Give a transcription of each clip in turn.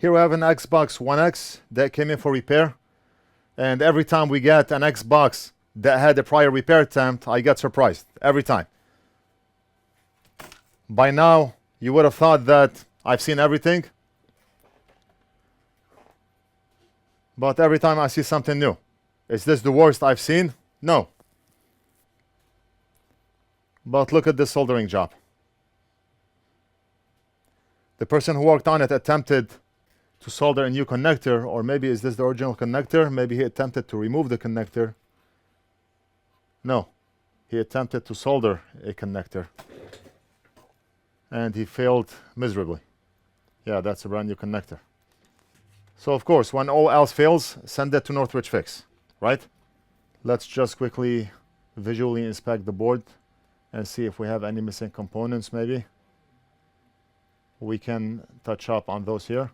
Here we have an Xbox One X that came in for repair. And every time we get an Xbox that had a prior repair attempt, I get surprised. Every time. By now, you would have thought that I've seen everything. But every time I see something new. Is this the worst I've seen? No. But look at this soldering job. The person who worked on it attempted to solder a new connector, or maybe is this the original connector? Maybe he attempted to remove the connector. No, he attempted to solder a connector. And he failed miserably. Yeah, that's a brand new connector. So of course, when all else fails, send it to NorthridgeFix, right? Let's just quickly visually inspect the board and see if we have any missing components maybe. We can touch up on those here.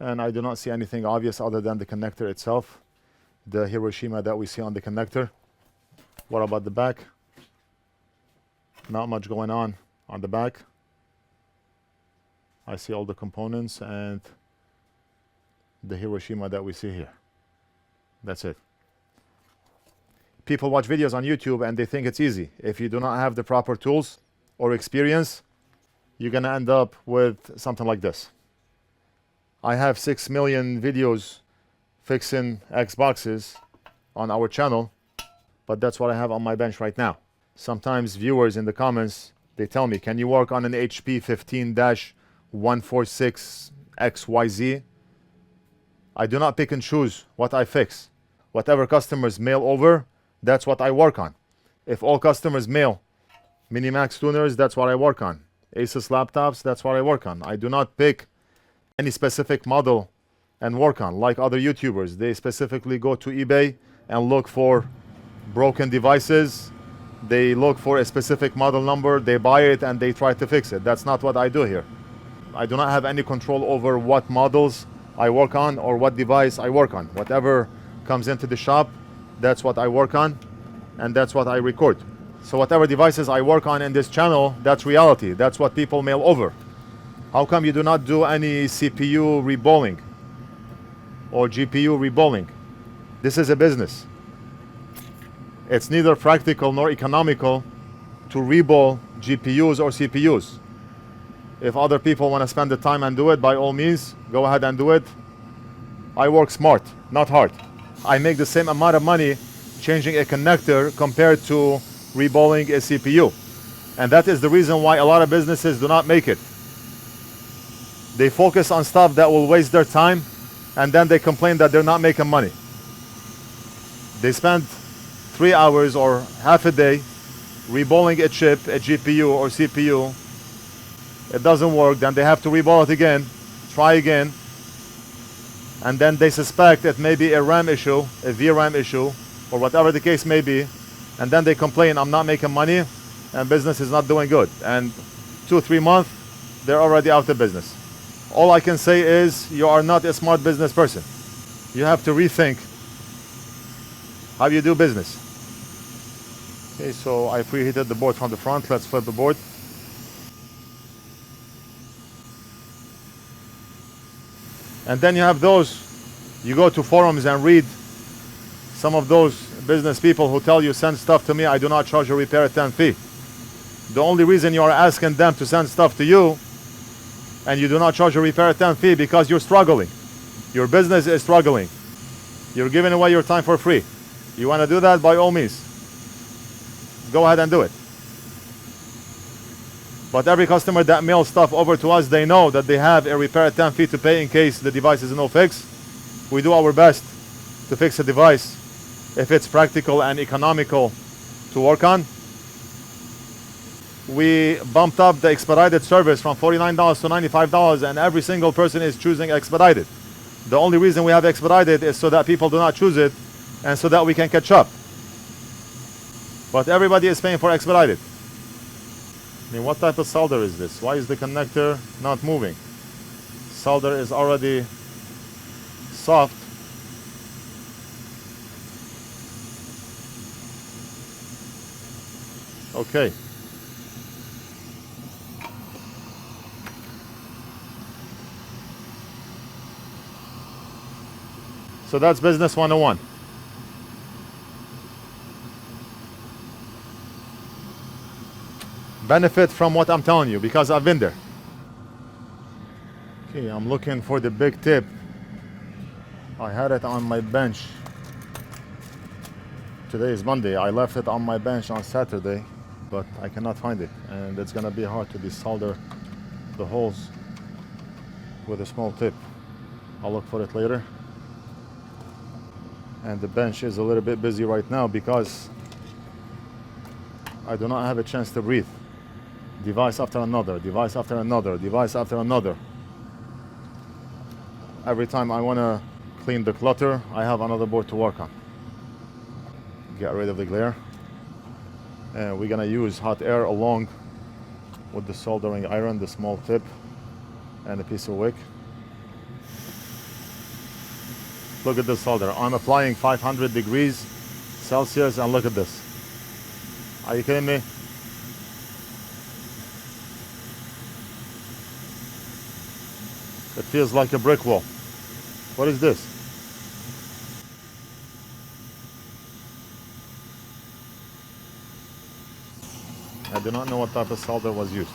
And I do not see anything obvious other than the connector itself. The Hiroshima that we see on the connector. What about the back? Not much going on the back. I see all the components and the Hiroshima that we see here. That's it. People watch videos on YouTube and they think it's easy. If you do not have the proper tools or experience, you're gonna end up with something like this. I have 6 million videos fixing Xboxes on our channel, but that's what I have on my bench right now. Sometimes viewers in the comments, they tell me, can you work on an HP 15-146XYZ? I do not pick and choose what I fix. Whatever customers mail over, that's what I work on. If all customers mail Minimax tuners, that's what I work on. Asus laptops, that's what I work on. I do not pick any specific model and work on, like other YouTubers. They specifically go to eBay and look for broken devices. They look for a specific model number, they buy it and they try to fix it. That's not what I do here. I do not have any control over what models I work on or what device I work on. Whatever comes into the shop, that's what I work on and that's what I record. So whatever devices I work on in this channel, that's reality. That's what people mail over. How come you do not do any CPU reballing or GPU reballing? This is a business. It's neither practical nor economical to reball GPUs or CPUs. If other people want to spend the time and do it, by all means, go ahead and do it. I work smart, not hard. I make the same amount of money changing a connector compared to reballing a CPU. And that is the reason why a lot of businesses do not make it. They focus on stuff that will waste their time and then they complain that they're not making money. They spend 3 hours or half a day reballing a chip, a GPU or CPU. It doesn't work, then they have to reball it again, try again, and then they suspect it may be a RAM issue, a VRAM issue, or whatever the case may be, and then they complain, I'm not making money and business is not doing good. And 2-3 months, they're already out of business. All I can say is you are not a smart business person. You have to rethink how you do business. Okay, so I preheated the board from the front. Let's flip the board. And then you have those, you go to forums and read some of those business people who tell you send stuff to me, I do not charge a repair attempt fee. The only reason you are asking them to send stuff to you and you do not charge a repair attempt fee because you're struggling. Your business is struggling. You're giving away your time for free. You want to do that, by all means. Go ahead and do it. But every customer that mails stuff over to us, they know that they have a repair attempt fee to pay in case the device is no fix. We do our best to fix a device if it's practical and economical to work on. We bumped up the expedited service from $49 to $95 and every single person is choosing expedited. The only reason we have expedited is so that people do not choose it and so that we can catch up. But everybody is paying for expedited. I mean, what type of solder is this? Why is the connector not moving? Solder is already soft. Okay. So that's business 101. Benefit from what I'm telling you because I've been there. Okay, I'm looking for the big tip. I had it on my bench. Today is Monday. I left it on my bench on Saturday, but I cannot find it. And it's gonna be hard to desolder the holes with a small tip. I'll look for it later. And the bench is a little bit busy right now because I do not have a chance to breathe. Device after another, device after another, device after another. Every time I want to clean the clutter, I have another board to work on. Get rid of the glare. And we're gonna use hot air along with the soldering iron, the small tip, and a piece of wick. Look at this solder. I'm applying 500 degrees Celsius, and look at this. Are you kidding me? It feels like a brick wall. What is this? I do not know what type of solder was used.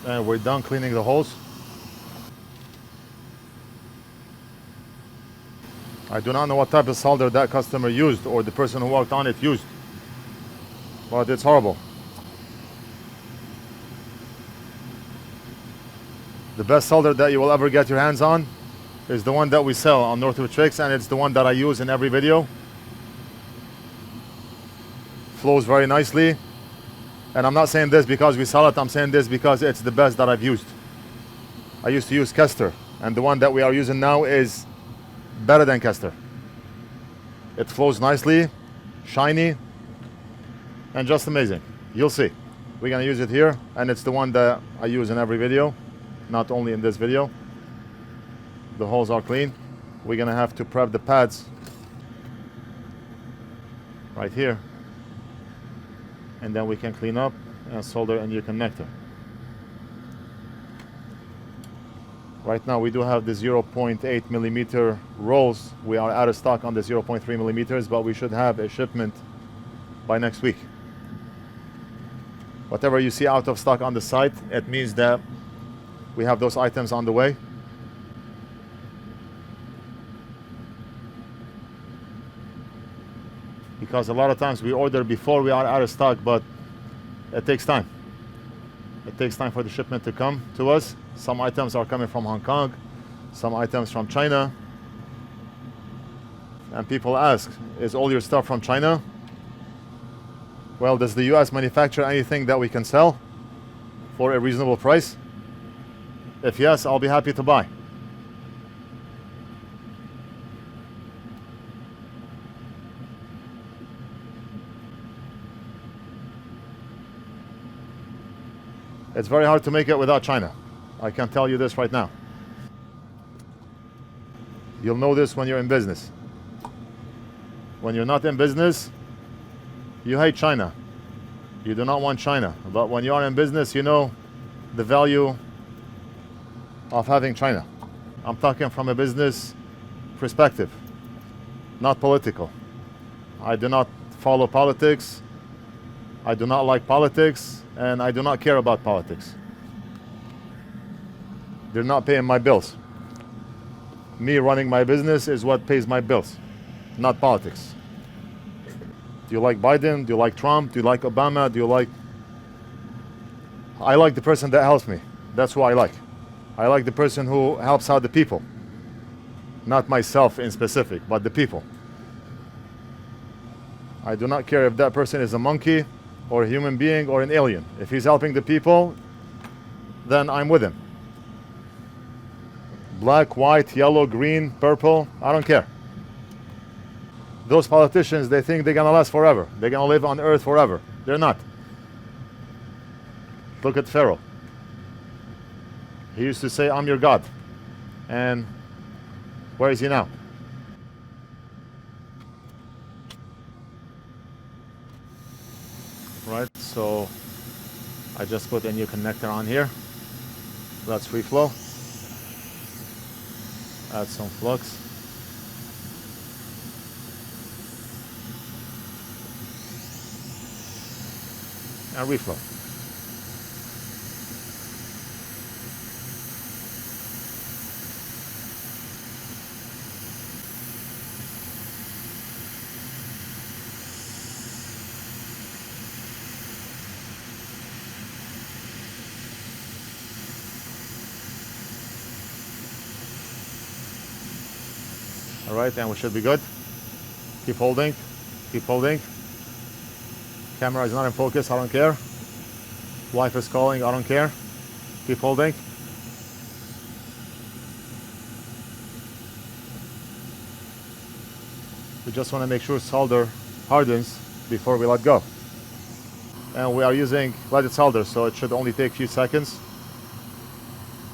And we're done cleaning the holes. I do not know what type of solder that customer used or the person who worked on it used, but it's horrible. The best solder that you will ever get your hands on is the one that we sell on NorthridgeFix, and it's the one that I use in every video. Flows very nicely. And I'm not saying this because we sell it, I'm saying this because it's the best that I've used. I used to use Kester, and the one that we are using now is better than Kester. It flows nicely, shiny, and just amazing. You'll see. We're gonna use it here, and it's the one that I use in every video, not only in this video. The holes are clean. We're gonna have to prep the pads right here, and then we can clean up and solder a new connector. Right now we do have the 0.8 millimeter rolls. We are out of stock on the 0.3 millimeters, but we should have a shipment by next week. Whatever you see out of stock on the site, it means that we have those items on the way. Because a lot of times we order before we are out of stock, but it takes time. It takes time for the shipment to come to us. Some items are coming from Hong Kong, some items from China. And people ask, is all your stuff from China? Well, does the US manufacture anything that we can sell for a reasonable price? If yes, I'll be happy to buy. It's very hard to make it without China. I can tell you this right now. You'll know this when you're in business. When you're not in business, you hate China. You do not want China. But when you are in business, you know the value of having China. I'm talking from a business perspective, not political. I do not follow politics. I do not like politics. And I do not care about politics. They're not paying my bills. Me running my business is what pays my bills, not politics. Do you like Biden? Do you like Trump? Do you like Obama? Do you like... I like the person that helps me. That's who I like. I like the person who helps out the people. Not myself in specific, but the people. I do not care if that person is a monkey or a human being or an alien. If he's helping the people, then I'm with him. Black, white, yellow, green, purple, I don't care. Those politicians, they think they're gonna last forever. They're gonna live on earth forever. They're not. Look at Pharaoh. He used to say, I'm your God. And where is he now? Right, so I just put a new connector on here. That's free flow. Add some flux. And reflow. All right, and we should be good. Keep holding, keep holding. Camera is not in focus, I don't care. Wife is calling, I don't care. Keep holding. We just want to make sure solder hardens before we let go. And we are using leaded solder, so it should only take a few seconds.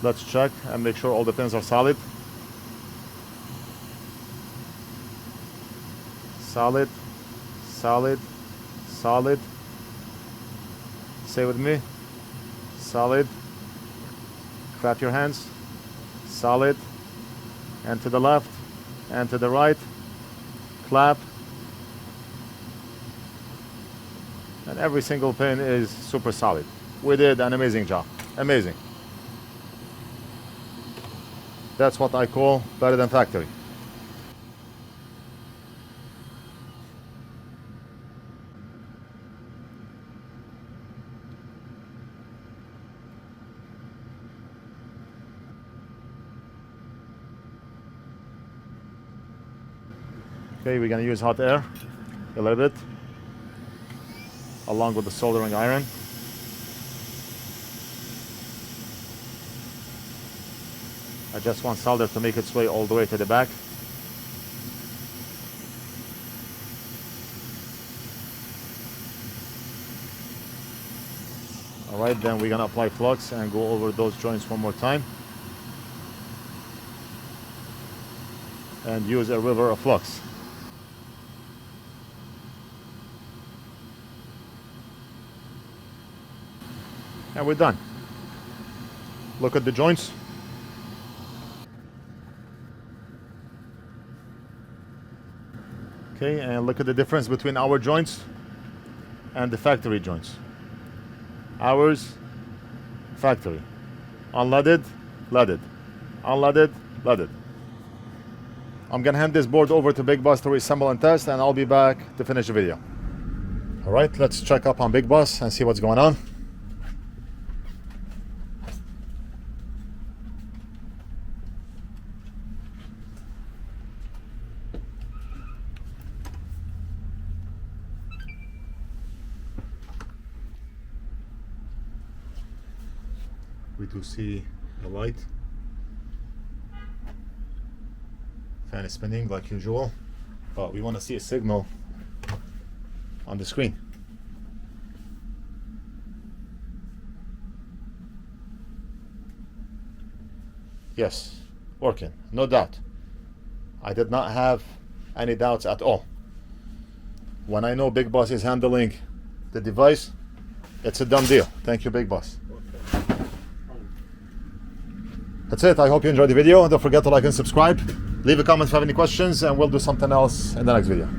Let's check and make sure all the pins are solid. Solid, solid, solid. Say with me. Solid. Clap your hands. Solid. And to the left and to the right. Clap. And every single pin is super solid. We did an amazing job. Amazing. That's what I call better than factory. Okay, we're going to use hot air a little bit along with the soldering iron. I just want solder to make its way all the way to the back. Alright, then we're going to apply flux and go over those joints one more time. And use a river of flux. And we're done. Look at the joints. Okay, and look at the difference between our joints and the factory joints. Ours, factory. Unleaded, leaded. Unleaded, leaded. I'm gonna hand this board over to Big Boss to reassemble and test, and I'll be back to finish the video. All right, let's check up on Big Boss and see what's going on. We do see the light. Fan is spinning like usual, but we want to see a signal on the screen. Yes, working, no doubt. I did not have any doubts at all. When I know Big Boss is handling the device, it's a done deal. Thank you, Big Boss. That's it. I hope you enjoyed the video. Don't forget to like and subscribe. Leave a comment if you have any questions, and we'll do something else in the next video.